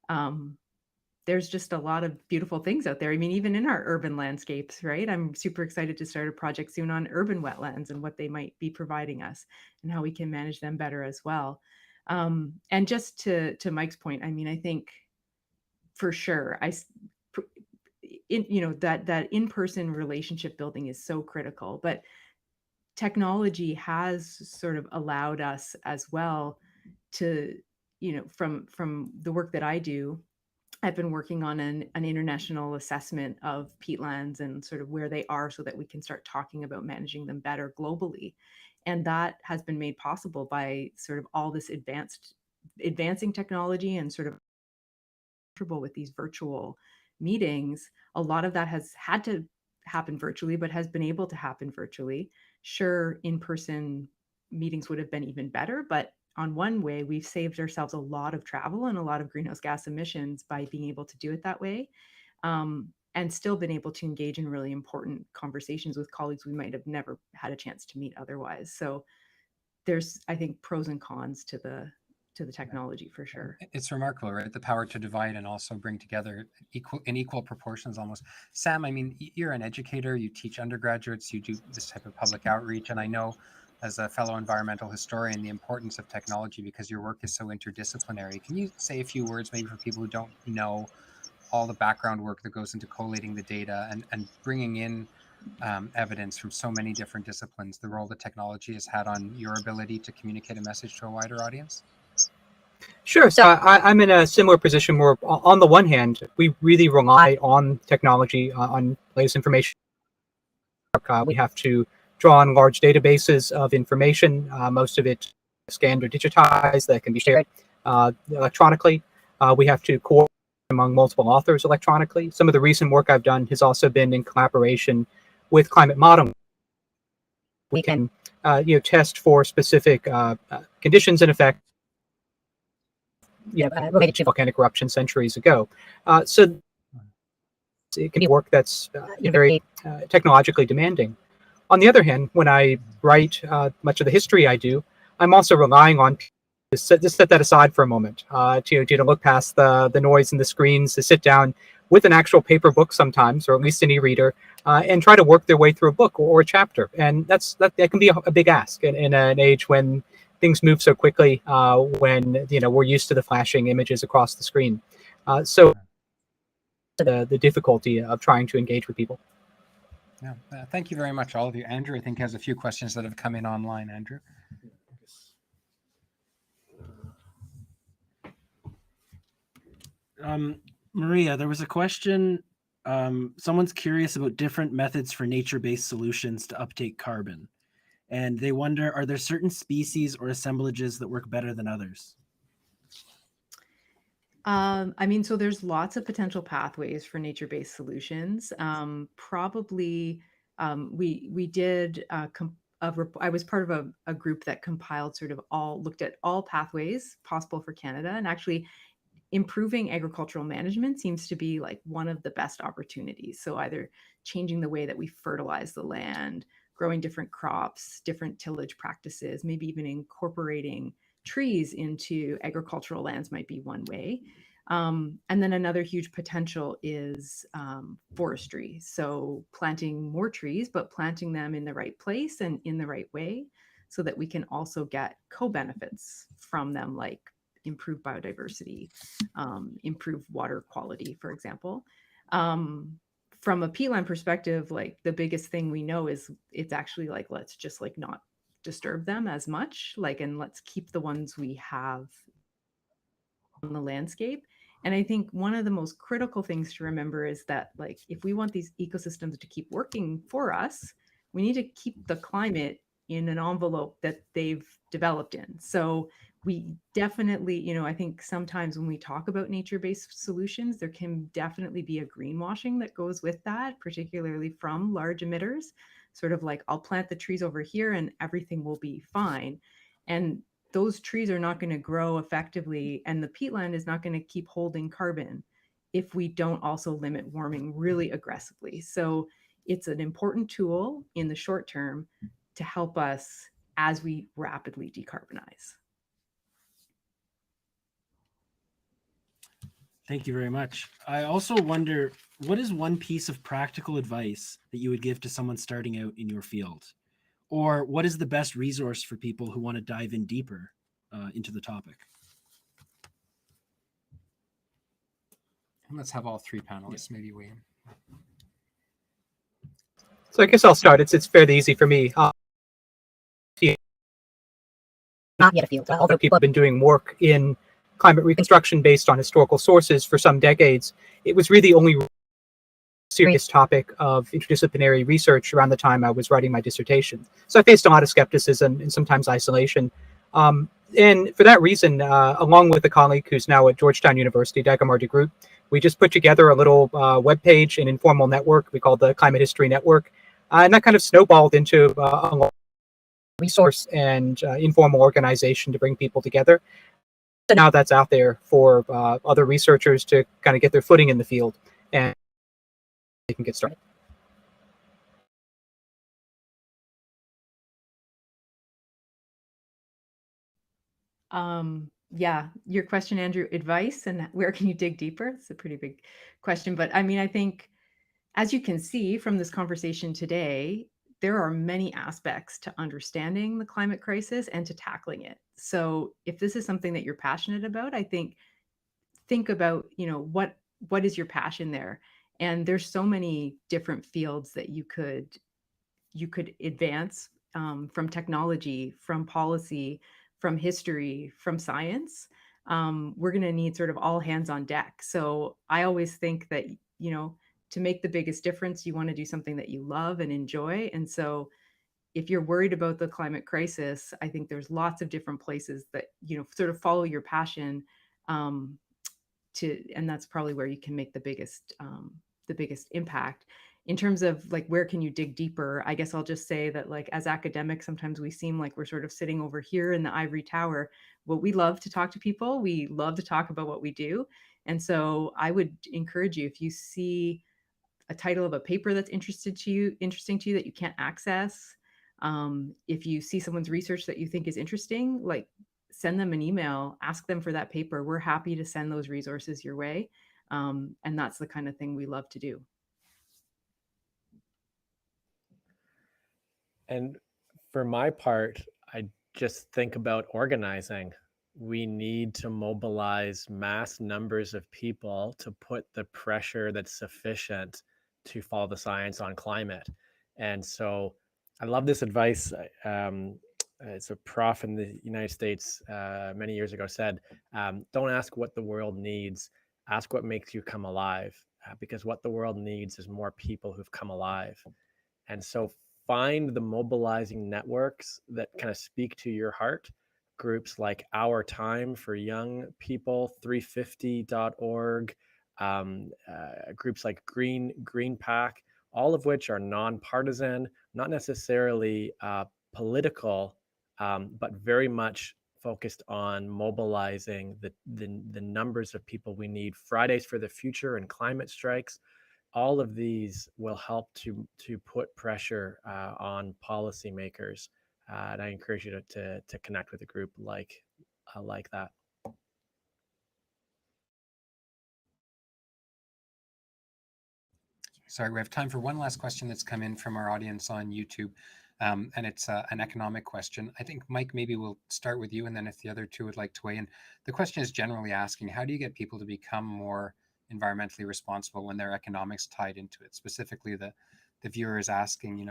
um, there's just a lot of beautiful things out there. I mean, even in our urban landscapes, right? I'm super excited to start a project soon on urban wetlands and what they might be providing us and how we can manage them better as well. And just to Mike's point, I mean, I think for sure, that in-person relationship building is so critical, but technology has sort of allowed us as well to, from the work that I do, I've been working on an international assessment of peatlands and sort of where they are so that we can start talking about managing them better globally. And that has been made possible by sort of all this advancing technology and sort of comfortable with these virtual meetings. A lot of that has had to happen virtually, but has been able to happen virtually. Sure, in-person meetings would have been even better, but on one way, we've saved ourselves a lot of travel and a lot of greenhouse gas emissions by being able to do it that way, and still been able to engage in really important conversations with colleagues we might have never had a chance to meet otherwise. So there's, I think, pros and cons to the technology for sure. It's remarkable, right? The power to divide and also bring together in equal proportions almost. Sam, I mean, you're an educator, you teach undergraduates, you do this type of public outreach. And I know as a fellow environmental historian, the importance of technology because your work is so interdisciplinary. Can you say a few words maybe for people who don't know all the background work that goes into collating the data and bringing in evidence from so many different disciplines, the role that technology has had on your ability to communicate a message to a wider audience? Sure. So I'm in a similar position where, on the one hand, we really rely on technology, on latest information. We have to draw on large databases of information, most of it scanned or digitized that can be shared electronically. We have to coordinate among multiple authors electronically. Some of the recent work I've done has also been in collaboration with climate modeling. We can test for specific conditions and effects related to volcanic eruption centuries ago. So it can be work that's very technologically demanding. On the other hand, when I write much of the history I do, I'm also relying on to set that aside for a moment, to look past the noise and the screens, to sit down with an actual paper book sometimes, or at least an e-reader, and try to work their way through a book or a chapter. And that can be a big ask in an age when things move so quickly, when we're used to the flashing images across the screen. So the difficulty of trying to engage with people. Yeah, thank you very much, all of you. Andrew, I think, has a few questions that have come in online. Andrew. Maria, there was a question. Someone's curious about different methods for nature-based solutions to uptake carbon. And they wonder, are there certain species or assemblages that work better than others? So there's lots of potential pathways for nature-based solutions. We did I was part of a group that compiled looked at all pathways possible for Canada, and actually improving agricultural management seems to be like one of the best opportunities. So either changing the way that we fertilize the land, growing different crops, different tillage practices, maybe even incorporating trees into agricultural lands might be one way. And then another huge potential is forestry. So planting more trees, but planting them in the right place and in the right way so that we can also get co-benefits from them, like improve biodiversity, improve water quality, for example. From a peatland perspective, like the biggest thing we know is it's actually like, let's just like not disturb them as much, and let's keep the ones we have on the landscape. And I think one of the most critical things to remember is that, like, if we want these ecosystems to keep working for us, we need to keep the climate in an envelope that they've developed in. So we definitely, I think sometimes when we talk about nature-based solutions, there can definitely be a greenwashing that goes with that, particularly from large emitters, sort of like, I'll plant the trees over here and everything will be fine. And those trees are not going to grow effectively, and the peatland is not going to keep holding carbon if we don't also limit warming really aggressively. So it's an important tool in the short term to help us as we rapidly decarbonize. Thank you very much. I also wonder, what is one piece of practical advice that you would give to someone starting out in your field? Or what is the best resource for people who want to dive in deeper into the topic? And let's have all three panelists maybe weigh in. So I guess I'll start. It's fairly easy for me. Not yet a field. Although people have been doing work in climate reconstruction based on historical sources for some decades, it was really only serious topic of interdisciplinary research around the time I was writing my dissertation. So I faced a lot of skepticism and sometimes isolation. And for that reason, along with a colleague who's now at Georgetown University, Dagmar de Groot, we just put together a little webpage, an informal network we called the Climate History Network. And that kind of snowballed into a resource and informal organization to bring people together. So now that's out there for other researchers to kind of get their footing in the field, and they can get started. Yeah, your question, Andrew, advice and where can you dig deeper? It's a pretty big question, but I mean, I think as you can see from this conversation today, there are many aspects to understanding the climate crisis and to tackling it. So if this is something that you're passionate about, I think about, what is your passion there? And there's so many different fields that you could advance, from technology, from policy, from history, from science. We're going to need sort of all hands on deck. So I always think that, to make the biggest difference, you want to do something that you love and enjoy. And so if you're worried about the climate crisis, I think there's lots of different places that, sort of follow your passion, and that's probably where you can make the biggest impact. In terms of like, where can you dig deeper? I guess I'll just say that, like, as academics, sometimes we seem like we're sort of sitting over here in the ivory tower. Well, we love to talk to people. We love to talk about what we do. And so I would encourage you, if you see a title of a paper that's interesting to you that you can't access, if you see someone's research that you think is interesting, like, send them an email, ask them for that paper. We're happy to send those resources your way. And that's the kind of thing we love to do. And for my part, I just think about organizing. We need to mobilize mass numbers of people to put the pressure that's sufficient to follow the science on climate. And so I love this advice. It's a prof in the United States many years ago said, don't ask what the world needs, ask what makes you come alive, because what the world needs is more people who've come alive. And so find the mobilizing networks that kind of speak to your heart. Groups like Our Time for Young People, 350.org, groups like Green Pack, all of which are nonpartisan, not necessarily political, but very much focused on mobilizing the numbers of people we need. Fridays for the Future and climate strikes. All of these will help to put pressure on policymakers, and I encourage you to connect with a group like that. Sorry, we have time for one last question that's come in from our audience on YouTube, and it's an economic question. I think, Mike, maybe we'll start with you, and then if the other two would like to weigh in. The question is generally asking, how do you get people to become more environmentally responsible when their economics tied into it? Specifically, the viewer is asking,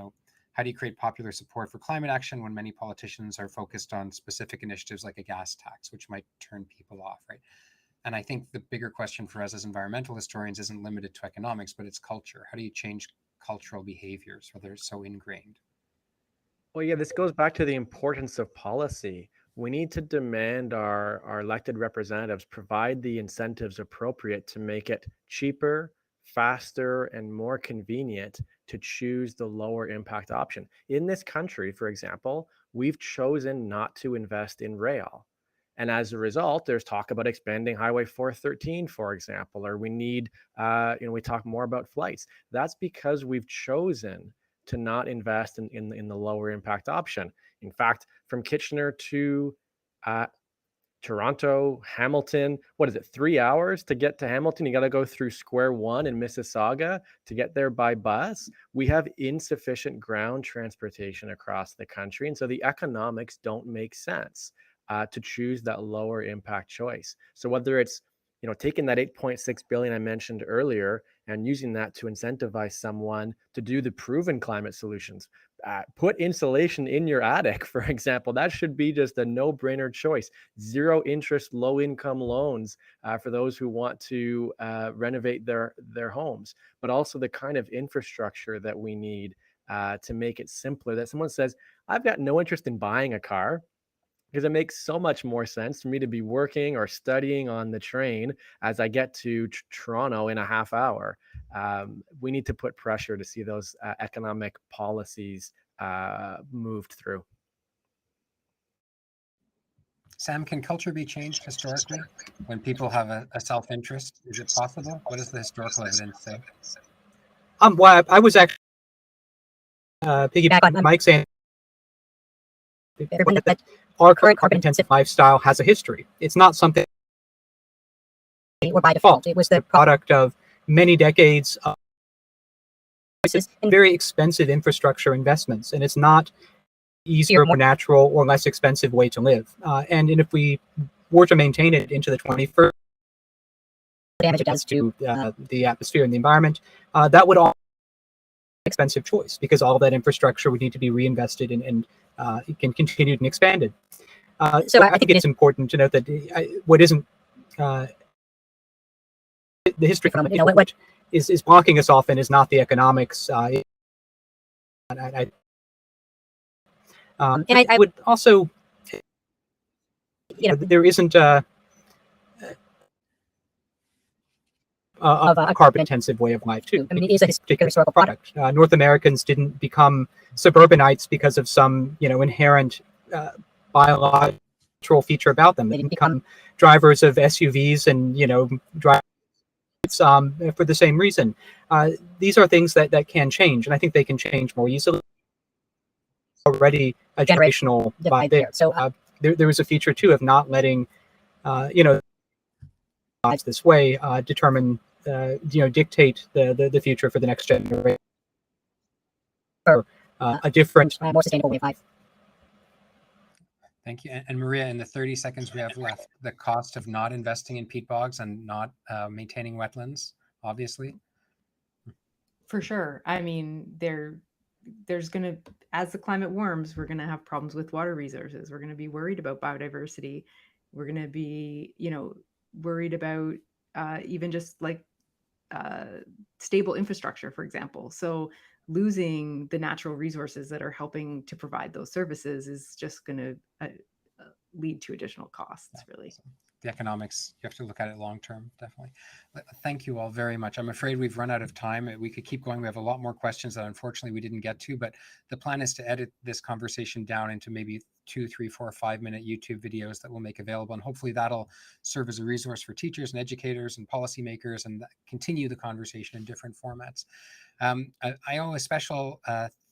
how do you create popular support for climate action when many politicians are focused on specific initiatives like a gas tax, which might turn people off, right? And I think the bigger question for us as environmental historians isn't limited to economics, but it's culture. How do you change cultural behaviors where they're so ingrained? Well, yeah, this goes back to the importance of policy. We need to demand our elected representatives provide the incentives appropriate to make it cheaper, faster, and more convenient to choose the lower impact option. In this country, for example, we've chosen not to invest in rail. And as a result, there's talk about expanding Highway 413, for example, or we need, we talk more about flights. That's because we've chosen to not invest in the lower impact option. In fact, from Kitchener to Toronto, Hamilton, what is it, 3 hours to get to Hamilton? You got to go through Square One in Mississauga to get there by bus. We have insufficient ground transportation across the country. And so the economics don't make sense to choose that lower impact choice. So whether it's taking that 8.6 billion I mentioned earlier and using that to incentivize someone to do the proven climate solutions, put insulation in your attic, for example, that should be just a no-brainer choice. Zero interest, low income loans for those who want to renovate their homes, but also the kind of infrastructure that we need to make it simpler, that someone says, I've got no interest in buying a car, because it makes so much more sense for me to be working or studying on the train as I get to Toronto in a half hour. We need to put pressure to see those economic policies moved through. Sam, can culture be changed historically when people have a self-interest? Is it possible? What does the historical evidence say? Well, I was actually piggyback on Mike's answer. That our current carbon-intensive lifestyle has a history. It's not something or by default. It was the product of many decades of and very expensive infrastructure investments, and it's not easier, more natural, or less expensive way to live. And if we were to maintain it into the 21st, damage it does to the atmosphere and the environment, that would all be an expensive choice because all that infrastructure would need to be reinvested and it can continue and expanded. So I think it's important to note that what isn't the history from what is blocking us often is not the economics. And I would also, there isn't a carbon-intensive way of life too. I mean, it is a historical product. North Americans didn't become suburbanites because of some, inherent biological feature about them. They didn't become drivers of SUVs and, drive for the same reason. These are things that can change, and I think they can change more easily. Already a generational divide there. So there was a feature too of not letting, this way determine, dictate the future for the next generation. A different, more sustainable way of life. Thank you. And Maria, in the 30 seconds we have left, the cost of not investing in peat bogs and not maintaining wetlands, obviously. For sure. I mean, there's going to, as the climate warms, we're going to have problems with water resources. We're going to be worried about biodiversity. We're going to be, worried about even just like stable infrastructure, for example. So losing the natural resources that are helping to provide those services is just going to lead to additional costs, really. So the economics, you have to look at it long term, definitely. Thank you all very much. I'm afraid we've run out of time. We could keep going. We have a lot more questions that unfortunately we didn't get to, but the plan is to edit this conversation down into maybe 2, 3, 4, 5-minute YouTube videos that we'll make available. And hopefully that'll serve as a resource for teachers and educators and policymakers and continue the conversation in different formats. I owe a special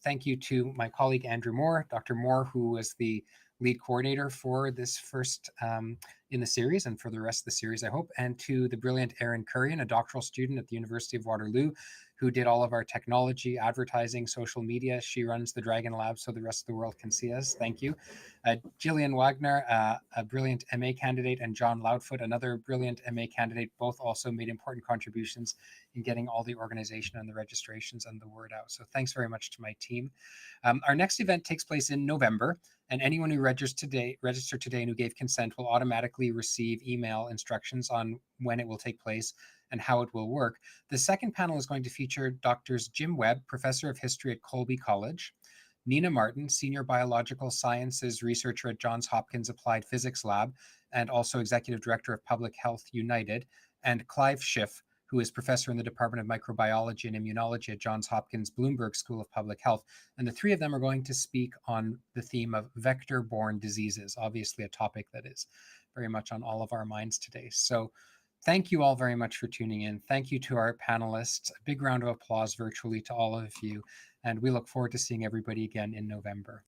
thank you to my colleague, Andrew Moore, Dr. Moore, who was the lead coordinator for this first in the series and for the rest of the series, I hope, and to the brilliant Erin Currian, a doctoral student at the University of Waterloo, who did all of our technology, advertising, social media. She runs the Dragon Lab so the rest of the world can see us. Thank you. Gillian Wagner, a brilliant MA candidate, and John Loudfoot, another brilliant MA candidate, both also made important contributions in getting all the organization and the registrations and the word out. So thanks very much to my team. Our next event takes place in November, and anyone who registered today and who gave consent will automatically receive email instructions on when it will take place and how it will work. The second panel is going to feature Drs. Jim Webb, Professor of History at Colby College, Nina Martin, Senior Biological Sciences Researcher at Johns Hopkins Applied Physics Lab, and also Executive Director of Public Health United, and Clive Schiff, who is Professor in the Department of Microbiology and Immunology at Johns Hopkins Bloomberg School of Public Health. And the three of them are going to speak on the theme of vector-borne diseases, obviously a topic that is very much on all of our minds today. So thank you all very much for tuning in. Thank you to our panelists. A big round of applause virtually to all of you. And we look forward to seeing everybody again in November.